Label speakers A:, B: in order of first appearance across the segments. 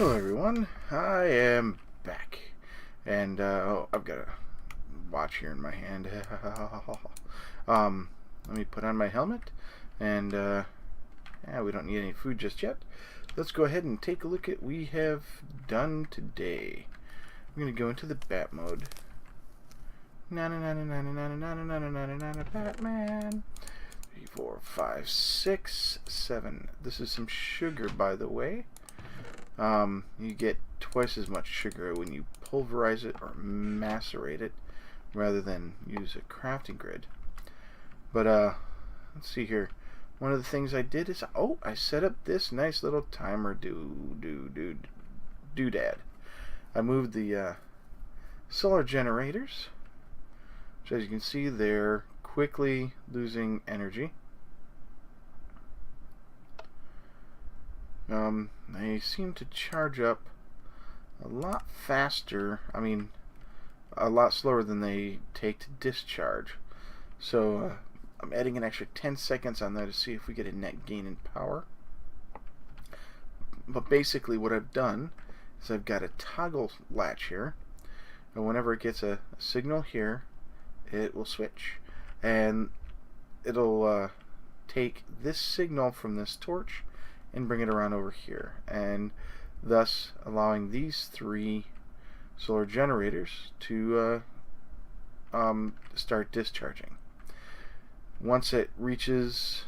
A: Hello everyone, I am back, and oh, I've got a watch here in my hand. Let me put on my helmet, and yeah, we don't need any food just yet. Let's go ahead and take a look at what we have done today. I'm gonna go into the bat mode. Batman. 3, 4, 5, 6, 7. This is some sugar, by the way. You get twice as much sugar when you pulverize it or macerate it rather than use a crafting grid. But let's see here. One of the things I did is I set up this nice little timer doodad. I moved the solar generators, which as you can see they're quickly losing energy. They seem to charge up a lot faster, a lot slower than they take to discharge. So I'm adding an extra 10 seconds on there to see if we get a net gain in power. But basically what I've done is I've got a toggle latch here, and whenever it gets a signal here, it will switch, and it'll take this signal from this torch and bring it around over here, and thus allowing these 3 solar generators to start discharging. Once it reaches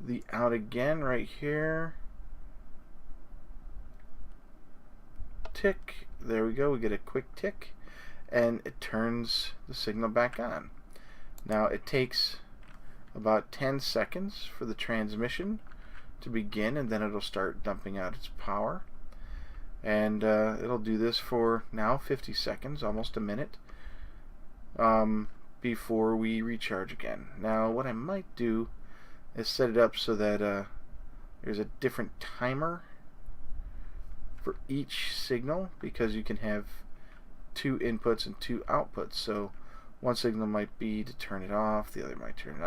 A: the out again right here, tick, there we go, we get a quick tick, and it turns the signal back on. Now it takes about 10 seconds for the transmission to begin, and then it'll start dumping out its power, and it'll do this for now 50 seconds, almost a minute, before we recharge again. Now what I might do is set it up so that there's a different timer for each signal, because you can have 2 inputs and 2 outputs. So one signal might be to turn it off, the other might turn it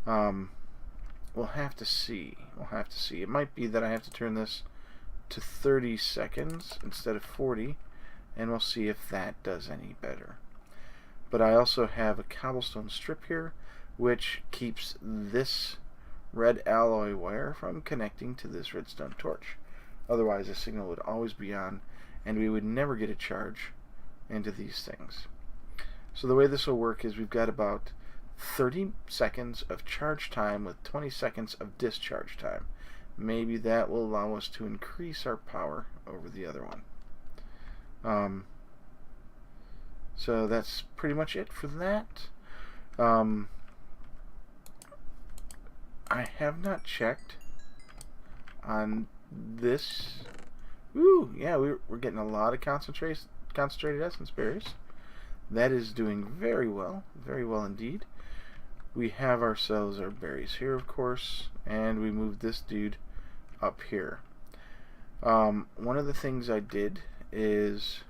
A: on. We'll have to see. It might be that I have to turn this to 30 seconds instead of 40, and we'll see if that does any better. But I also have a cobblestone strip here, which keeps this red alloy wire from connecting to this redstone torch. Otherwise, the signal would always be on, and we would never get a charge into these things. So the way this will work is we've got about 30 seconds of charge time with 20 seconds of discharge time. Maybe that will allow us to increase our power over the other one. So that's pretty much it for that. I have not checked on this. Ooh, yeah, we're getting a lot of concentrated essence berries. That is doing very well indeed. We have ourselves our berries here, of course, and we moved this dude up here. One of the things I did is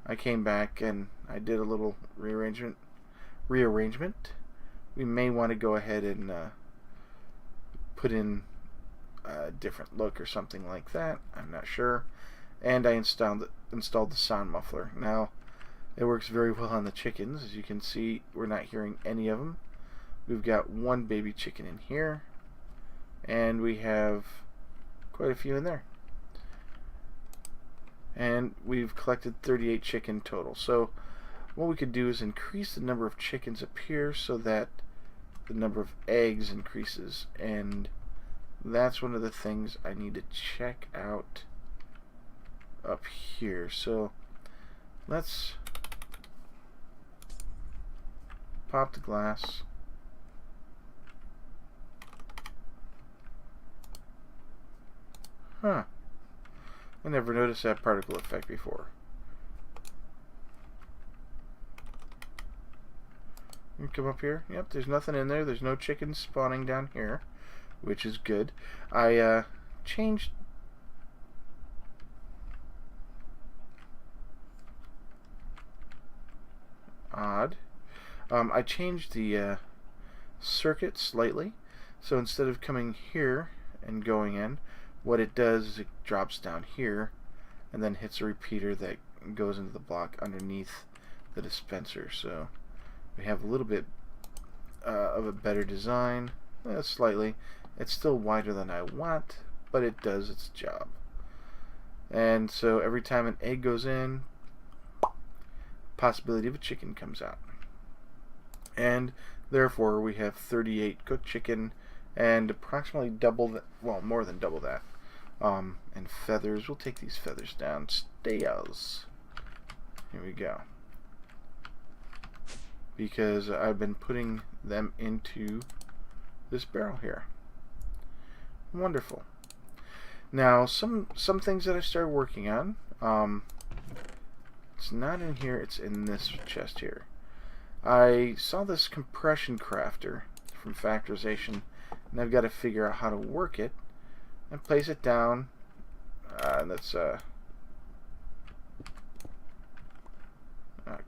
A: I came back and I did a little rearrangement. We may want to go ahead and put in a different look or something like that. I'm not sure. And I installed the sound muffler. Now, it works very well on the chickens. As you can see, we're not hearing any of them. We've got 1 baby chicken in here, and we have quite a few in there. And we've collected 38 chicken total. So what we could do is increase the number of chickens up here so that the number of eggs increases, and that's one of the things I need to check out up here. So let's pop the glass. Huh. I never noticed that particle effect before. You come up here. Yep, there's nothing in there. There's no chickens spawning down here, which is good. I changed... Odd. I changed the circuit slightly. So instead of coming here and going in, what it does is it drops down here and then hits a repeater that goes into the block underneath the dispenser. So we have a little bit of a better design, slightly. It's still wider than I want, but it does its job. And so every time an egg goes in, possibility of a chicken comes out. And therefore we have 38 cooked chicken and approximately double that, well, more than double that. And feathers, we'll take these feathers down. Stales. Here we go. Because I've been putting them into this barrel here. Wonderful. Now, some things that I started working on. It's not in here, it's in this chest here. I saw this compression crafter from Factorization, and I've got to figure out how to work it and place it down. And that's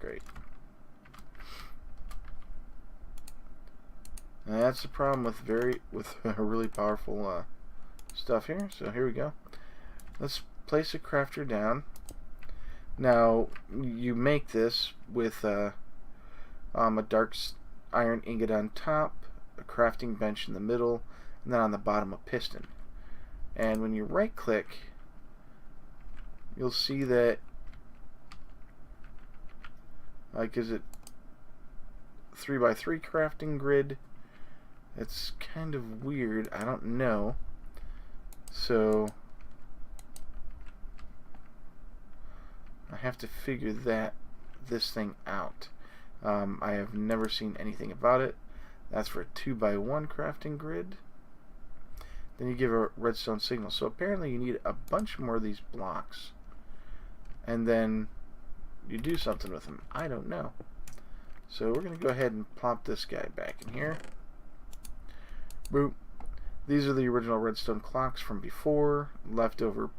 A: great. And that's the problem with really powerful stuff here. So here we go. Let's place a crafter down. Now you make this with a dark iron ingot on top, a crafting bench in the middle, and then on the bottom a piston. And when you right click, you'll see that, like, is it 3x3 crafting grid? It's kind of weird, I don't know. So I have to figure this thing out. I have never seen anything about it. That's for a 2x1 crafting grid. Then you give a redstone signal. So apparently you need a bunch more of these blocks, and then you do something with them. I don't know. So we're going to go ahead and plop this guy back in here. Boop. These are the original redstone clocks from before, leftover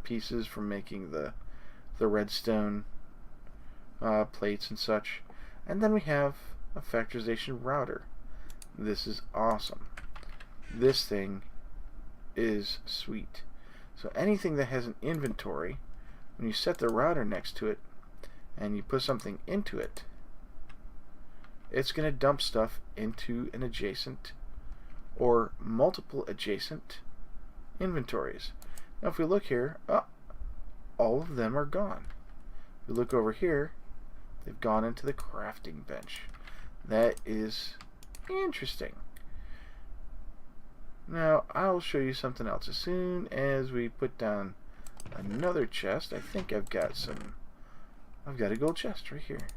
A: pieces from making the redstone plates and such. And then we have a Factorization router. This is awesome. This thing is sweet. So anything that has an inventory, when you set the router next to it and you put something into it, it's going to dump stuff into an adjacent or multiple adjacent inventories. Now if we look here, all of them are gone. If we look over here, they've gone into the crafting bench. That is interesting. Now I'll show you something else. As soon as we put down another chest, I think I've got a gold chest right here.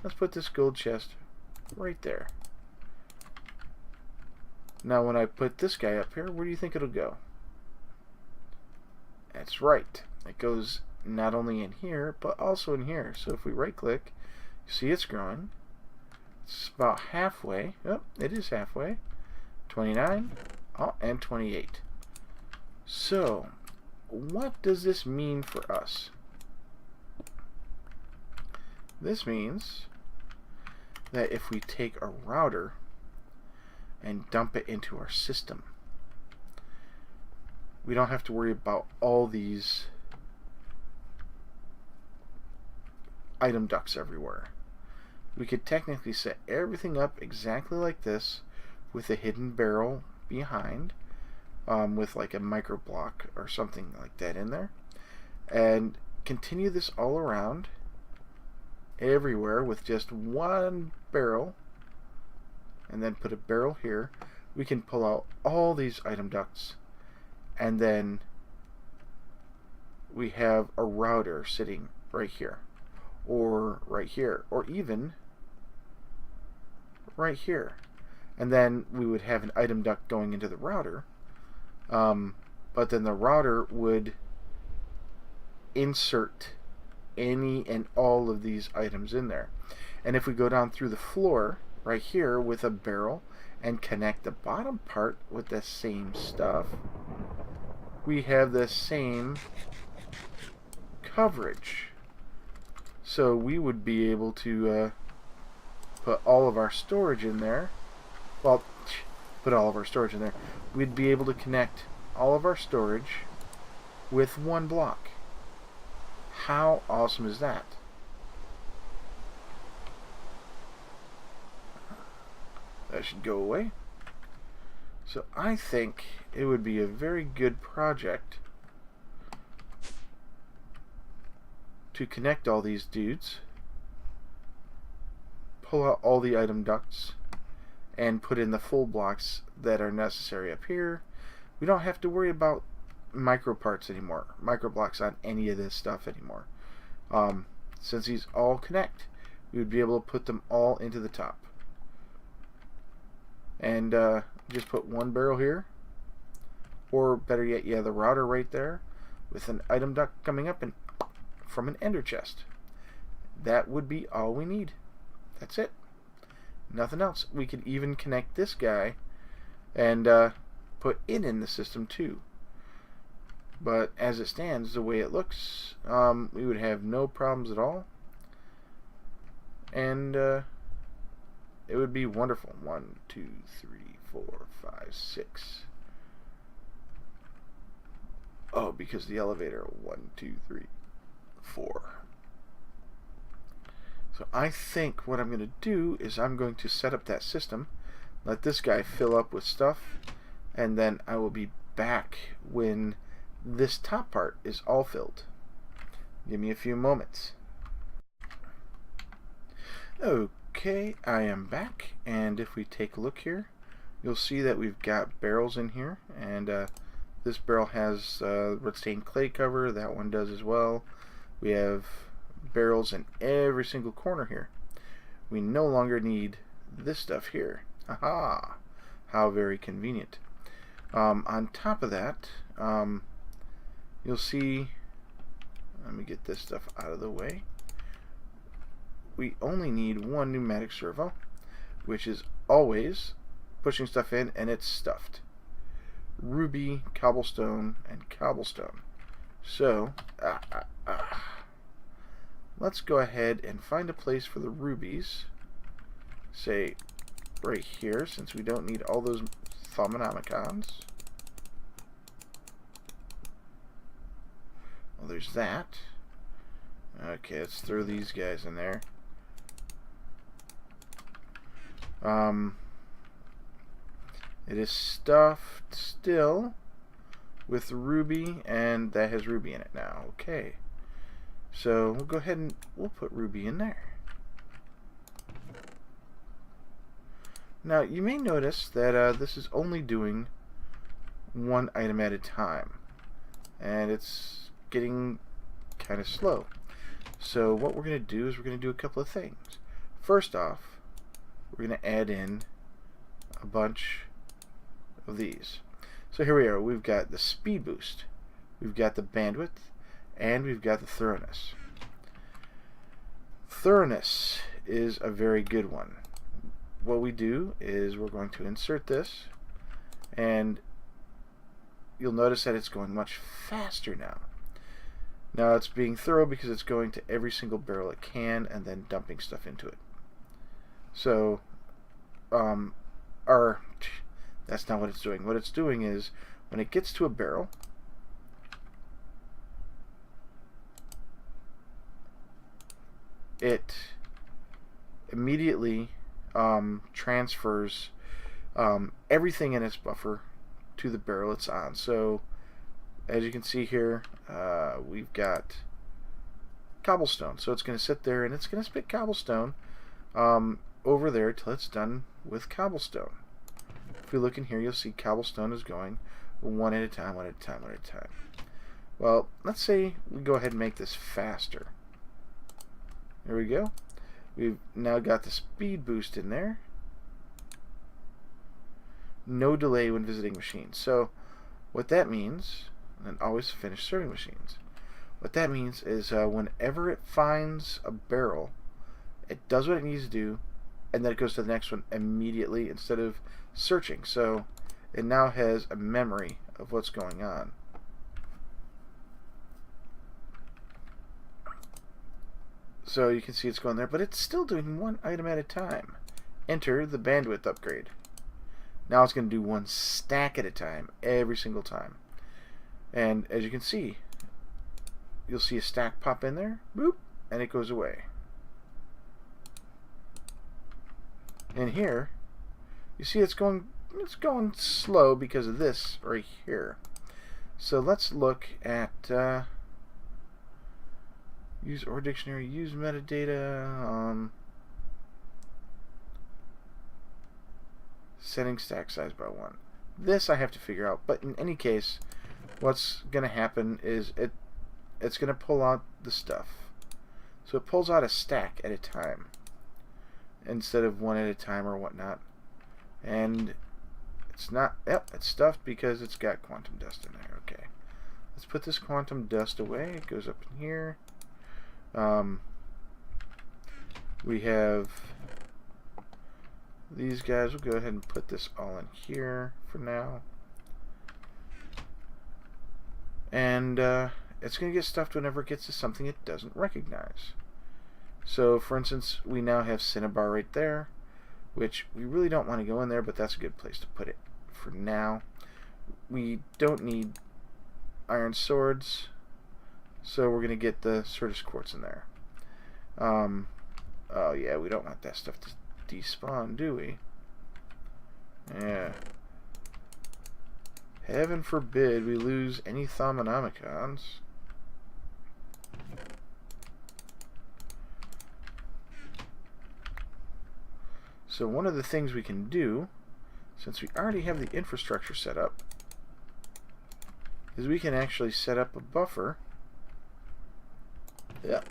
A: Let's put this gold chest right there. Now when I put this guy up here, where do you think it'll go? That's right. It goes not only in here, but also in here. So if we right click, you see it's growing. It's about halfway. Oh, it is halfway. 29. Oh, and 28. So, what does this mean for us? This means that if we take a router and dump it into our system, we don't have to worry about all these item ducts everywhere. We could technically set everything up exactly like this with a hidden barrel behind, with like a micro block or something like that in there, and continue this all around everywhere with just one barrel, and then put a barrel here. We can pull out all these item ducts, and then we have a router sitting right here, or right here, or even right here. And then we would have an item duct going into the router, but then the router would insert any and all of these items in there. And if we go down through the floor right here with a barrel and connect the bottom part with the same stuff, we have the same coverage. So we would be able to put all of our storage in there. Well, put all of our storage in there. We'd be able to connect all of our storage with one block. How awesome is that? That should go away. So I think it would be a very good project to connect all these dudes, pull out all the item ducts, and put in the full blocks that are necessary up here. We don't have to worry about micro parts anymore, micro blocks on any of this stuff anymore. Since these all connect, we would be able to put them all into the top. And just put one barrel here, or better yet, yeah, the router right there with an item duct coming up and from an ender chest. That would be all we need. That's it. Nothing else. We could even connect this guy and put it in the system too. But as it stands, the way it looks, we would have no problems at all. And it would be wonderful. 1, 2, 3, 4, 5, 6. Oh, because the elevator. 1, 2, 3, 4. So I think what I'm going to do is I'm going to set up that system, let this guy fill up with stuff, and then I will be back when this top part is all filled. Give me a few moments. Okay, I am back, and if we take a look here, you'll see that we've got barrels in here, and this barrel has red stained clay cover. That one does as well. We have barrels in every single corner here. We no longer need this stuff here. Aha! How very convenient. On top of that, you'll see, let me get this stuff out of the way. We only need one pneumatic servo, which is always pushing stuff in, and it's stuffed. Ruby, cobblestone, and cobblestone. So, let's go ahead and find a place for the rubies. Say, right here, since we don't need all those Thaumonomicons. Well, there's that. Okay, let's throw these guys in there. It is stuffed still with ruby, and that has ruby in it now. Okay, so we'll go ahead and we'll put ruby in there. Now you may notice that this is only doing one item at a time, and it's getting kind of slow. So what we're going to do is we're going to do a couple of things. First off, we're going to add in a bunch of these. So here we are. We've got the speed boost, we've got the bandwidth, and we've got the thoroughness. Thoroughness is a very good one. What we do is we're going to insert this, and you'll notice that it's going much faster now. Now it's being thorough because it's going to every single barrel it can and then dumping stuff into it. So, that's not what it's doing. What it's doing is when it gets to a barrel, it immediately transfers everything in its buffer to the barrel it's on. So as you can see here, we've got cobblestone, so it's going to sit there and it's going to spit cobblestone over there till it's done with cobblestone. If we look in here, you'll see cobblestone is going one at a time, one at a time, one at a time. Well, let's say we go ahead and make this faster. There we go. We've now got the speed boost in there. No delay when visiting machines. So what that means, and always finish serving machines. What that means is whenever it finds a barrel, it does what it needs to do, and then it goes to the next one immediately instead of searching. So it now has a memory of what's going on. So you can see it's going there, but it's still doing one item at a time. Enter the bandwidth upgrade. Now it's going to do one stack at a time, every single time. And as you can see, you'll see a stack pop in there, boop, and it goes away. And here, you see it's going slow because of this right here. So let's look at use or dictionary, use metadata, setting stack size by 1. This I have to figure out, but in any case, what's going to happen is it's going to pull out the stuff. So it pulls out a stack at a time instead of one at a time or whatnot. And it's not, yep, it's stuffed because it's got quantum dust in there. Okay, let's put this quantum dust away. It goes up in here. We have these guys. We'll go ahead and put this all in here for now. And it's going to get stuffed whenever it gets to something it doesn't recognize. So, for instance, we now have Cinnabar right there, which we really don't want to go in there, but that's a good place to put it for now. We don't need iron swords, so we're going to get the Certus quartz in there. Oh yeah, we don't want that stuff to despawn, do we? Yeah. Heaven forbid we lose any Thaumonomicons. So one of the things we can do, since we already have the infrastructure set up, is we can actually set up a buffer. Yep.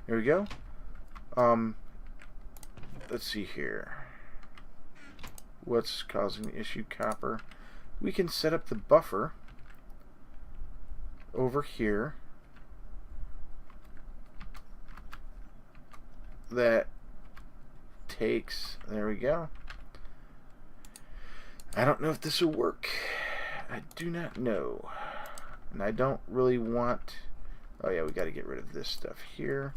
A: There we go. Let's see here. What's causing the issue? Copper. We can set up the buffer over here that takes, there we go. I don't know if this will work. I do not know. And I don't really want, oh yeah, we got to get rid of this stuff here.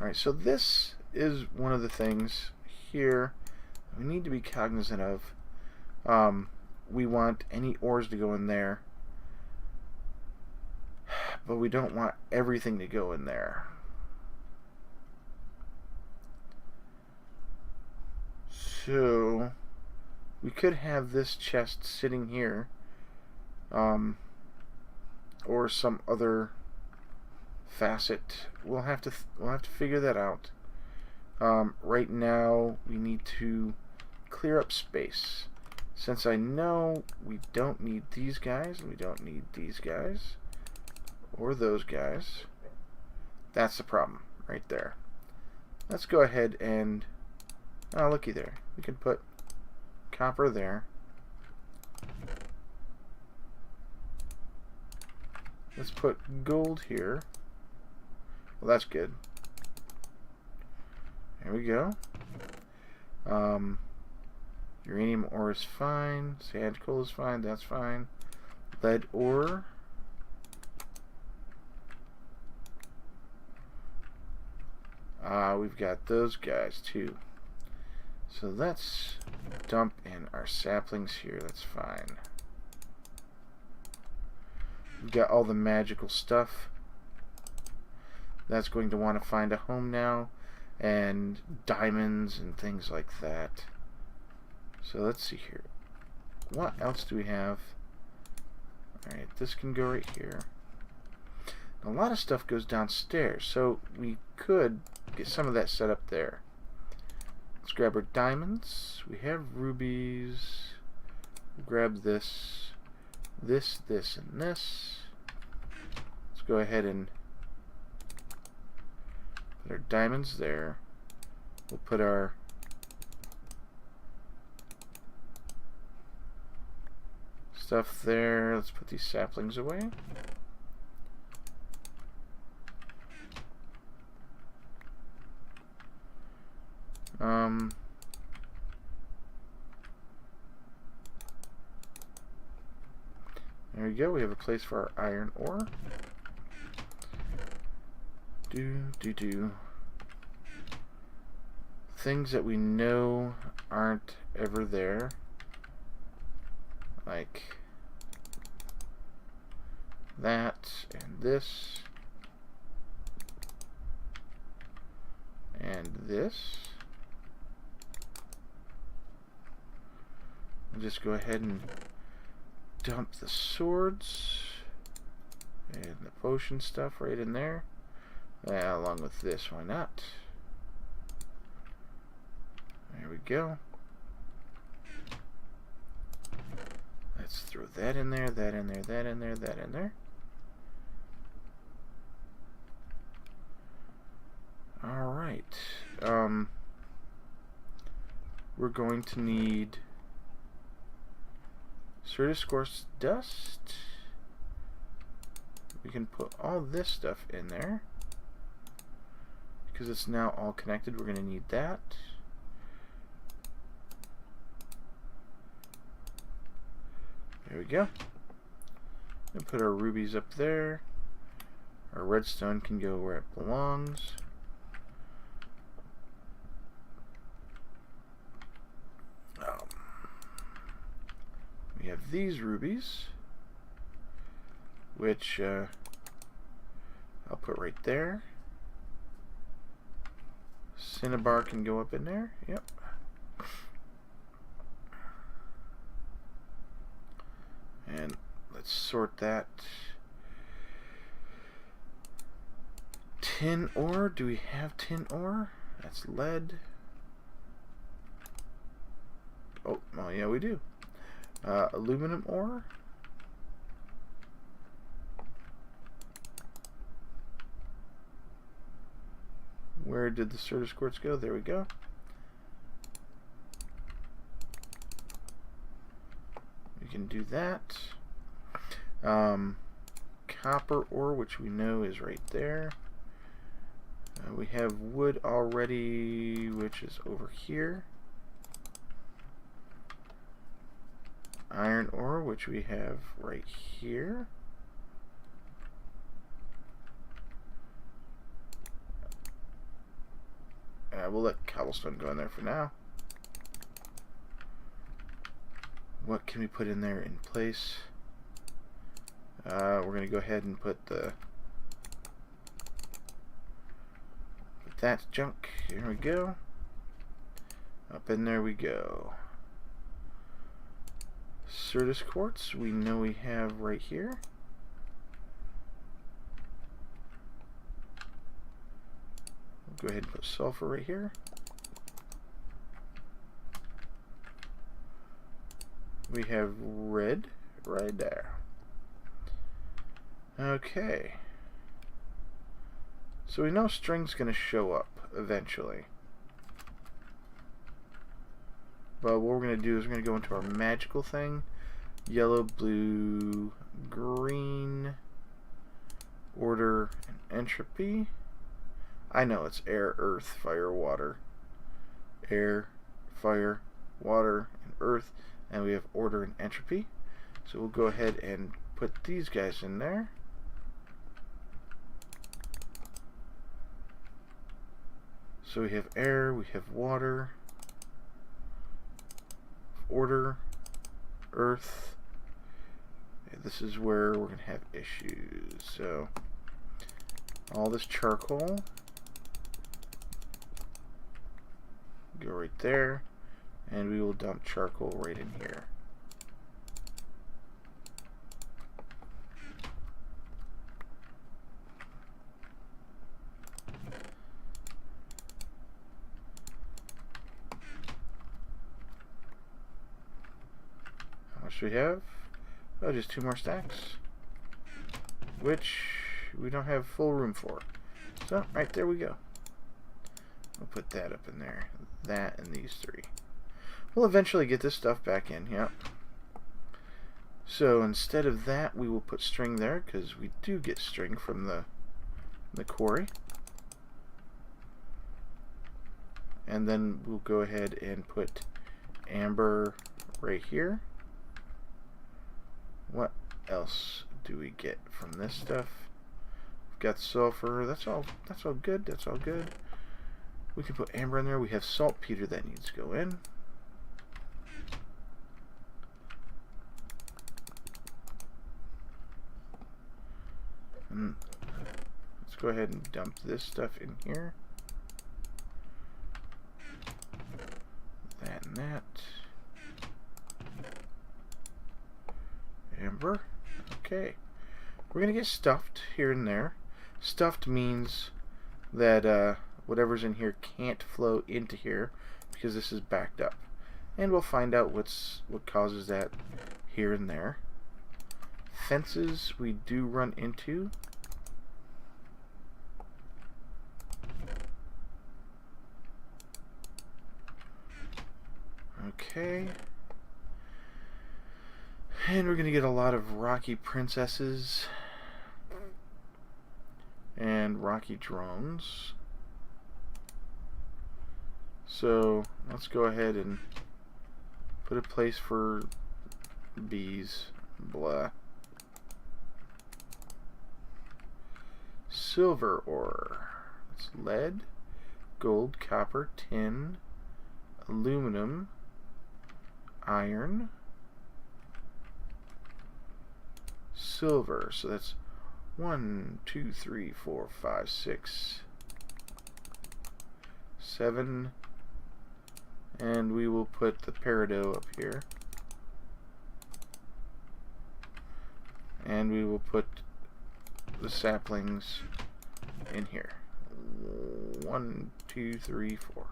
A: Alright, so this is one of the things here we need to be cognizant of. We want any ores to go in there, but we don't want everything to go in there. So we could have this chest sitting here, or some other facet. We'll have to figure that out. Right now we need to clear up space, since I know we don't need these guys and we don't need these guys or those guys. That's the problem right there. Let's go ahead and, oh looky there, we can put copper there. Let's put gold here. Well, that's good. There we go. Uranium ore is fine. Sand coal is fine. That's fine. Lead ore. We've got those guys too. So let's dump in our saplings here. That's fine. We've got all the magical stuff. That's going to want to find a home now, and diamonds and things like that. So let's see here. What else do we have? Alright, this can go right here. A lot of stuff goes downstairs, so we could get some of that set up there. Let's grab our diamonds. We have rubies. We'll grab this, this, and this. Let's go ahead and put our diamonds there. We'll put our stuff there. Let's put these saplings away. There we go. We have a place for our iron ore. Things that we know aren't ever there, like that and this and this. I'll just go ahead and dump the swords and the potion stuff right in there. Along with this, why not? There we go. Let's throw that in there, that in there, that in there, that in there. Alright. We're going to need Certus Quartz dust. We can put all this stuff in there. Because it's now all connected, we're going to need that. There we go. And put our rubies up there. Our redstone can go where it belongs. We have these rubies, which I'll put right there. Cinnabar can go up in there. Yep. And let's sort that. Tin ore. Do we have tin ore? That's lead. Oh, yeah, we do. Aluminum ore. Where did the Certus Quartz go? There we go. We can do that. Copper ore, which we know is right there. We have wood already, which is over here. Iron ore, which we have right here. We'll let cobblestone go in there for now. What can we put in there in place? We're going to go ahead and put that junk. Here we go. Up in there we go. Certus Quartz, we know we have right here. We'll go ahead and put sulfur right here. We have red right there. Okay. So we know string's going to show up eventually. But what we're going to do is we're going to go into our magical thing. Yellow, blue, green, order, and entropy. I know it's air, earth, fire, water. Air, fire, water, and earth. And we have order and entropy. So we'll go ahead and put these guys in there. So we have air, we have water, order, earth. This is where we're going to have issues. So all this charcoal, go right there, and we will dump charcoal right in here. How much do we have? Oh, just 2 more stacks, which we don't have full room for. So right there we go. We'll put that up in there. That and these 3. We'll eventually get this stuff back in. Yep. So instead of that, we will put string there, because we do get string from the quarry. And then we'll go ahead and put amber right here. What else do we get from this stuff? We've got sulfur. That's all good. That's all good. We can put amber in there. We have saltpeter that needs to go in. And let's go ahead and dump this stuff in here. That and that. Amber. Okay. We're going to get stuffed here and there. Stuffed means that whatever's in here can't flow into here because this is backed up. And we'll find out what causes that here and there. Fences we do run into. Okay. And we're going to get a lot of rocky princesses and rocky drones. So let's go ahead and put a place for bees. Blah. Silver ore. It's lead, gold, copper, tin, aluminum, iron, silver. So that's 1, 2, 3, 4, 5, 6, 7, and we will put the peridot up here, and we will put the saplings in here. 1, 2, 3, 4.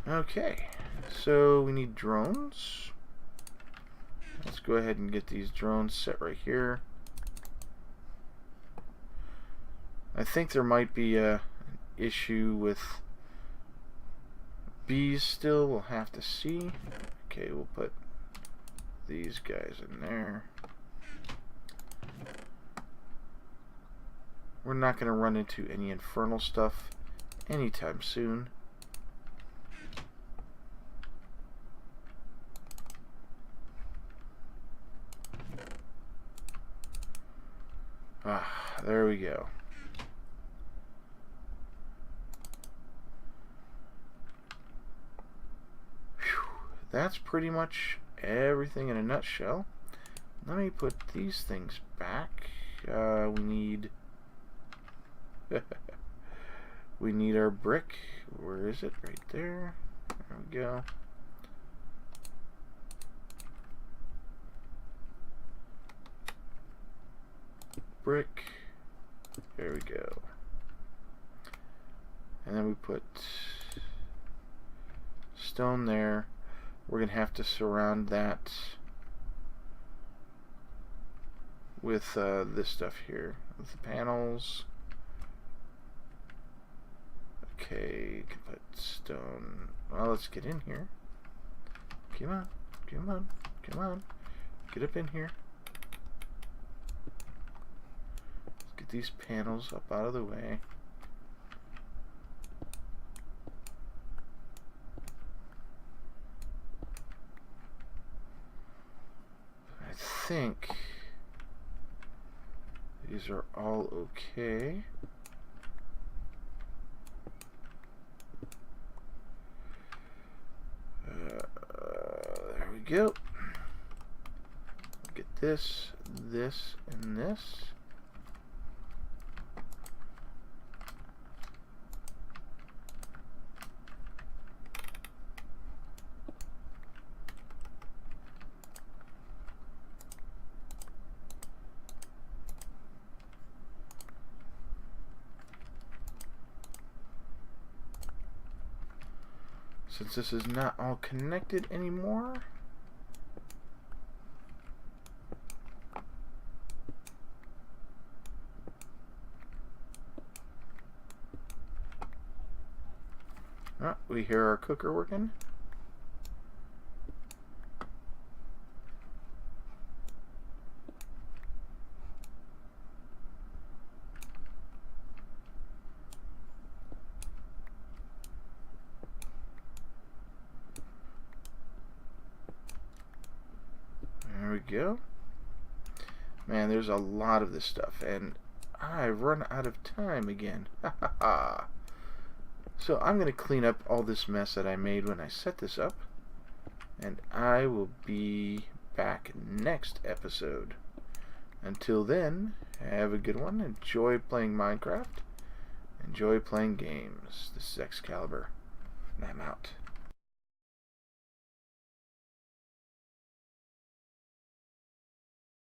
A: Okay, so we need drones. Let's go ahead and get these drones set right here. I think there might be an issue with bees still. We'll have to see. Okay, we'll put these guys in there. We're not going to run into any infernal stuff anytime soon. Ah, there we go. Whew. That's pretty much everything in a nutshell. Let me put these things back. We need we need our brick. Where is it? Right there. There we go. Brick. There we go. And then we put stone there. We're going to have to surround that with this stuff here. With the panels. Okay, you can put stone. Well, let's get in here. Come on, come on, come on. Get up in here. Let's get these panels up out of the way. I think these are all okay. There we go. Get this, this, and this. Since this is not all connected anymore, we hear our cooker working. There we go. Man, there's a lot of this stuff, and I've run out of time again. So I'm going to clean up all this mess that I made when I set this up, and I will be back next episode. Until then, have a good one. Enjoy playing Minecraft. Enjoy playing games. This is Excalibur, and I'm out.